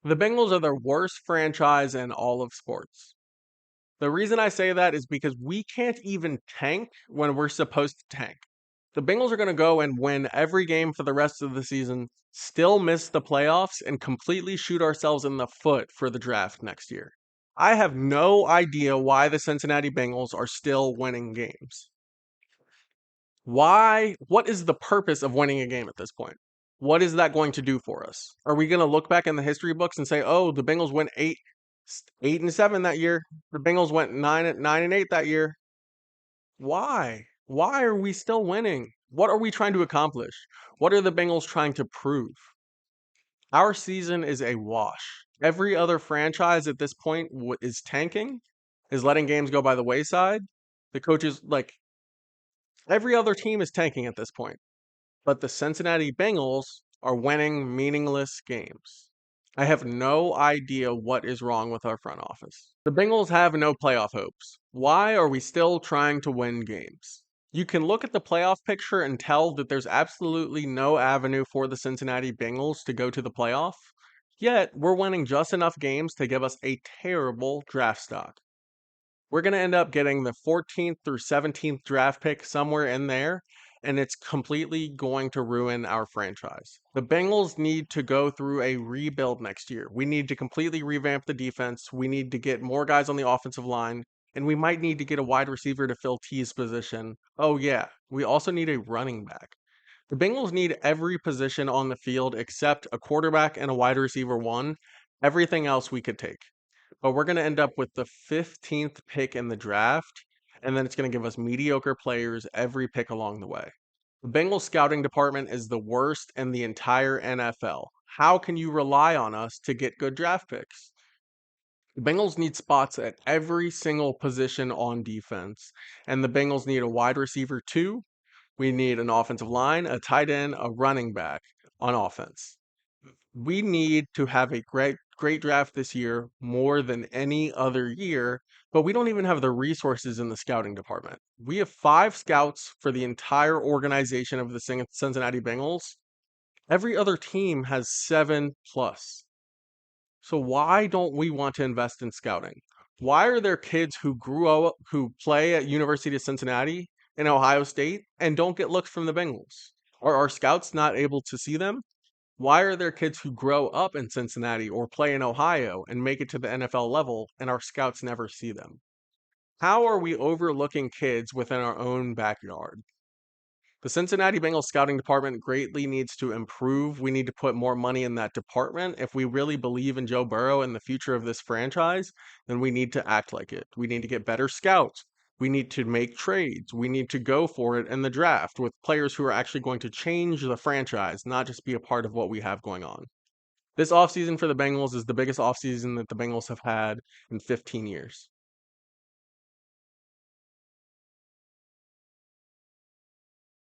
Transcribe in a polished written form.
The Bengals are the worst franchise in all of sports. The reason I say that is because we can't even tank when we're supposed to tank. The Bengals are going to go and win every game for the rest of the season, still miss the playoffs, and completely shoot ourselves in the foot for the draft next year. I have no idea why the Cincinnati Bengals are still winning games. Why? What is the purpose of winning a game at this point? What is that going to do for us? Are we going to look back in the history books and say, "Oh, the Bengals went 8-7 that year. The Bengals went 9-8 that year." Why? Why are we still winning? What are we trying to accomplish? What are the Bengals trying to prove? Our season is a wash. Every other franchise at this point is tanking, is letting games go by the wayside. The coaches, like every other team, is tanking at this point. But the Cincinnati Bengals are winning meaningless games. I have no idea what is wrong with our front office. The Bengals have no playoff hopes. Why are we still trying to win games? You can look at the playoff picture and tell that there's absolutely no avenue for the Cincinnati Bengals to go to the playoff. Yet, we're winning just enough games to give us a terrible draft stock. We're going to end up getting the 14th through 17th draft pick somewhere in there, and it's completely going to ruin our franchise. The Bengals need to go through a rebuild next year. We need to completely revamp the defense. We need to get more guys on the offensive line, and we might need to get a wide receiver to fill T's position. Oh, yeah, we also need a running back. The Bengals need every position on the field except a quarterback and a wide receiver one. Everything else we could take. But we're going to end up with the 15th pick in the draft, and then it's going to give us mediocre players every pick along the way. The Bengals scouting department is the worst in the entire NFL. How can you rely on us to get good draft picks? The Bengals need spots at every single position on defense, and the Bengals need a wide receiver too. We need an offensive line, a tight end, a running back on offense. We need to have a great draft this year more than any other year, but we don't even have the resources in the scouting department. We have 5 scouts for the entire organization of the Cincinnati Bengals. Every other team has 7 plus. So why don't we want to invest in scouting? Why are there kids who grew up who play at University of Cincinnati in Ohio State and don't get looks from the Bengals? Are our scouts not able to see them? Why are there kids who grow up in Cincinnati or play in Ohio and make it to the NFL level and our scouts never see them? How are we overlooking kids within our own backyard? The Cincinnati Bengals scouting department greatly needs to improve. We need to put more money in that department. If we really believe in Joe Burrow and the future of this franchise, then we need to act like it. We need to get better scouts. We need to make trades. We need to go for it in the draft with players who are actually going to change the franchise, not just be a part of what we have going on. This offseason for the Bengals is the biggest offseason that the Bengals have had in 15 years.